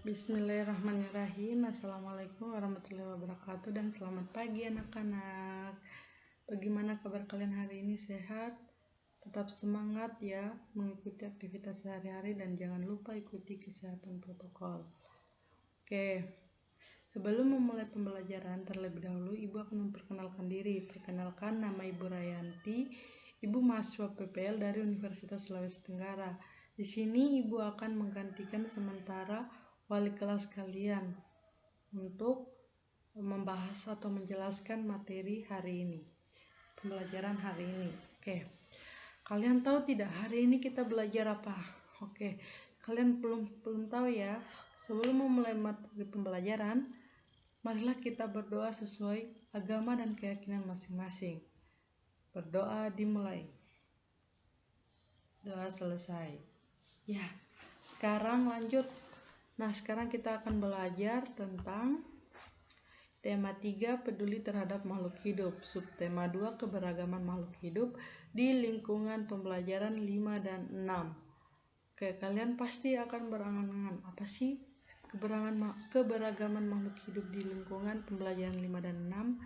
Bismillahirrahmanirrahim. Assalamualaikum warahmatullahi wabarakatuh dan selamat pagi anak-anak. Bagaimana kabar kalian hari ini? Sehat? Tetap semangat ya mengikuti aktivitas sehari-hari dan jangan lupa ikuti kesehatan protokol. Oke, sebelum memulai pembelajaran terlebih dahulu Ibu akan memperkenalkan diri. Perkenalkan, nama Ibu Rayanti, Ibu mahasiswa PPL dari Universitas Sulawesi Tenggara. Di sini Ibu akan menggantikan sementara wali kelas kalian untuk membahas atau menjelaskan materi hari ini, pembelajaran hari ini. Oke, kalian tahu tidak hari ini kita belajar apa? Oke, kalian belum tahu ya? Sebelum memulai materi pembelajaran, marilah kita berdoa sesuai agama dan keyakinan masing-masing. Berdoa dimulai, doa selesai. Ya, sekarang lanjut. Nah, sekarang kita akan belajar tentang tema 3, peduli terhadap makhluk hidup. Subtema 2, keberagaman makhluk hidup di lingkungan pembelajaran 5 dan 6. Oke, kalian pasti akan berangan-angan, apa sih keberagaman makhluk hidup di lingkungan pembelajaran 5 dan 6?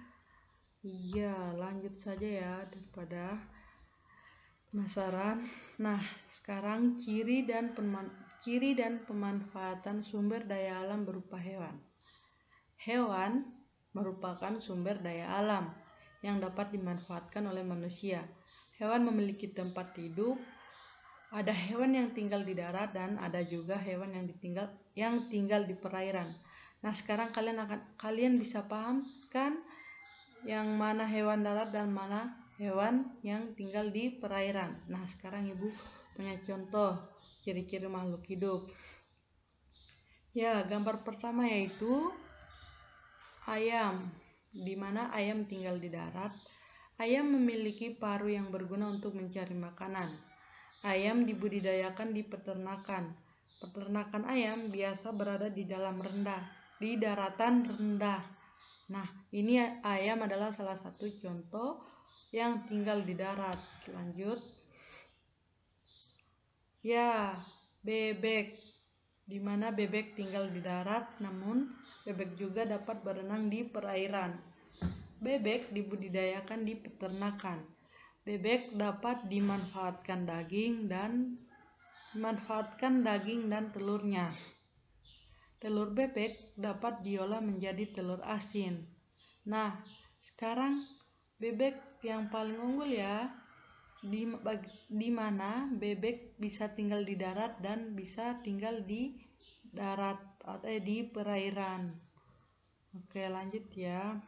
Iya, lanjut saja ya daripada penasaran. Nah, sekarang ciri dan pemanfaatan sumber daya alam berupa hewan. Hewan merupakan sumber daya alam yang dapat dimanfaatkan oleh manusia. Hewan memiliki tempat hidup. Ada hewan yang tinggal di darat dan ada juga hewan yang tinggal di perairan. Nah, sekarang kalian bisa paham kan yang mana hewan darat dan mana hewan yang tinggal di perairan. Nah, sekarang Ibu punya contoh ciri-ciri makhluk hidup. Ya, gambar pertama yaitu ayam, di mana ayam tinggal di darat. Ayam memiliki paruh yang berguna untuk mencari makanan. Ayam dibudidayakan di peternakan. Peternakan ayam biasa berada di daratan rendah. Nah, ini ayam adalah salah satu contoh yang tinggal di darat. Lanjut. Ya, bebek, di mana bebek tinggal di darat, namun bebek juga dapat berenang di perairan. Bebek dibudidayakan di peternakan. Bebek dapat dimanfaatkan daging dan telurnya. Telur bebek dapat diolah menjadi telur asin. Nah, sekarang bebek yang paling unggul ya, di mana bebek bisa tinggal di darat dan bisa tinggal di di perairan. Oke, lanjut ya.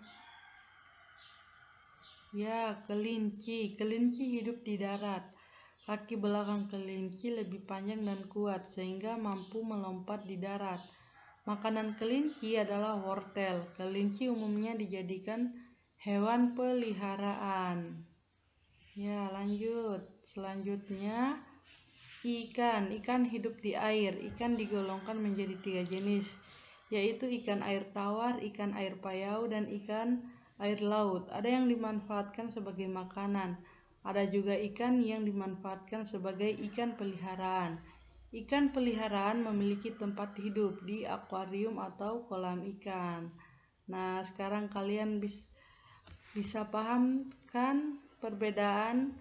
Ya, kelinci hidup di darat. Kaki belakang kelinci lebih panjang dan kuat sehingga mampu melompat di darat. Makanan kelinci adalah wortel. Kelinci umumnya dijadikan hewan peliharaan. Ya, lanjut. Selanjutnya ikan hidup di air. Ikan digolongkan menjadi 3 jenis, yaitu ikan air tawar, ikan air payau, dan ikan air laut. Ada yang dimanfaatkan sebagai makanan. Ada juga ikan yang dimanfaatkan sebagai ikan peliharaan. Ikan peliharaan memiliki tempat hidup di akuarium atau kolam ikan. Nah, sekarang kalian bisa paham kan perbedaan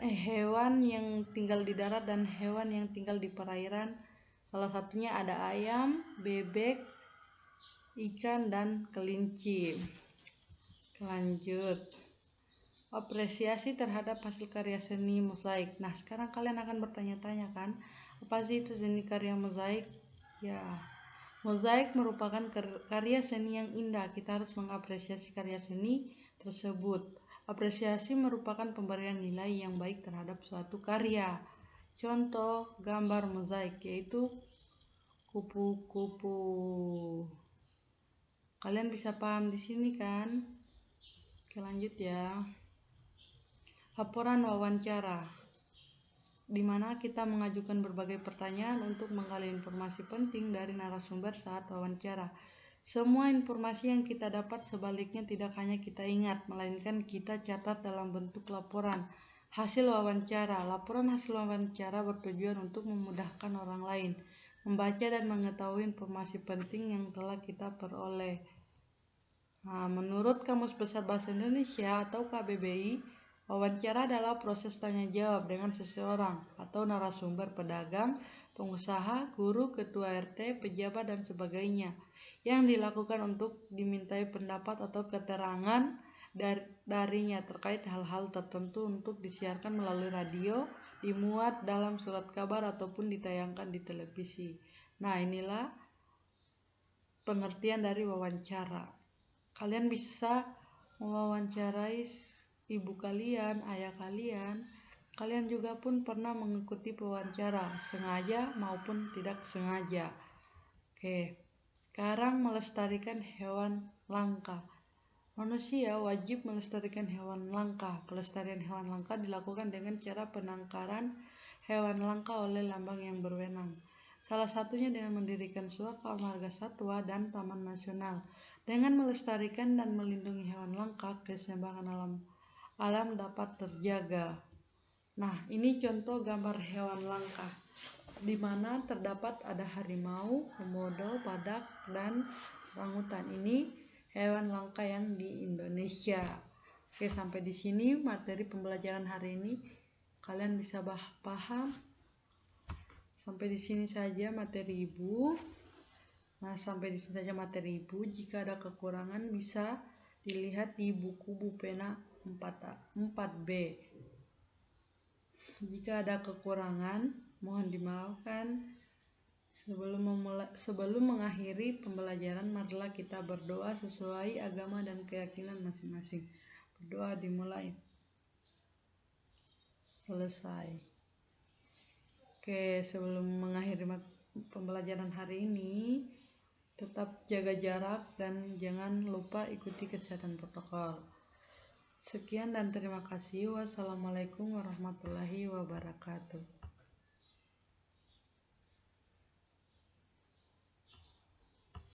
hewan yang tinggal di darat dan hewan yang tinggal di perairan. Salah satunya ada ayam, bebek, ikan, dan kelinci. Lanjut. Apresiasi terhadap hasil karya seni mozaik. Nah, sekarang kalian akan bertanya-tanya kan, apa sih itu seni karya mozaik? Ya, mozaik merupakan karya seni yang indah. Kita harus mengapresiasi karya seni tersebut. Apresiasi merupakan pemberian nilai yang baik terhadap suatu karya. Contoh gambar mozaik yaitu kupu-kupu. Kalian bisa paham di sini kan? Oke, lanjut ya. Laporan wawancara, di mana kita mengajukan berbagai pertanyaan untuk menggali informasi penting dari narasumber saat wawancara. Semua informasi yang kita dapat sebaliknya tidak hanya kita ingat, melainkan kita catat dalam bentuk laporan hasil wawancara. Laporan hasil wawancara bertujuan untuk memudahkan orang lain membaca dan mengetahui informasi penting yang telah kita peroleh. Nah, menurut Kamus Besar Bahasa Indonesia atau KBBI, wawancara adalah proses tanya jawab dengan seseorang atau narasumber pedagang, pengusaha, guru, ketua RT, pejabat, dan sebagainya yang dilakukan untuk dimintai pendapat atau keterangan darinya terkait hal-hal tertentu untuk disiarkan melalui radio, dimuat dalam surat kabar ataupun ditayangkan di televisi. Nah, inilah pengertian dari wawancara. Kalian bisa mewawancarai ibu kalian, ayah kalian. Kalian juga pun pernah mengikuti wawancara, sengaja maupun tidak sengaja. Oke, sekarang melestarikan hewan langka. Manusia wajib melestarikan hewan langka. Pelestarian hewan langka dilakukan dengan cara penangkaran hewan langka oleh lembaga yang berwenang. Salah satunya dengan mendirikan suaka marga satwa dan taman nasional. Dengan melestarikan dan melindungi hewan langka, keseimbangan alam dapat terjaga. Nah, ini contoh gambar hewan langka, di mana terdapat ada harimau, komodo, badak, dan orangutan. Ini hewan langka yang di Indonesia. Oke, sampai di sini materi pembelajaran hari ini. Kalian bisa paham. Sampai di sini saja materi Ibu. Nah, sampai di sini saja materi Ibu. Jika ada kekurangan bisa dilihat di buku Bupena 4B. Jika ada kekurangan, mohon dimaafkan. Sebelum mengakhiri pembelajaran, marilah kita berdoa sesuai agama dan keyakinan masing-masing. Berdoa dimulai. Selesai. Oke, sebelum mengakhiri pembelajaran hari ini, tetap jaga jarak dan jangan lupa ikuti kesehatan protokol. Sekian dan terima kasih. Wassalamualaikum warahmatullahi wabarakatuh.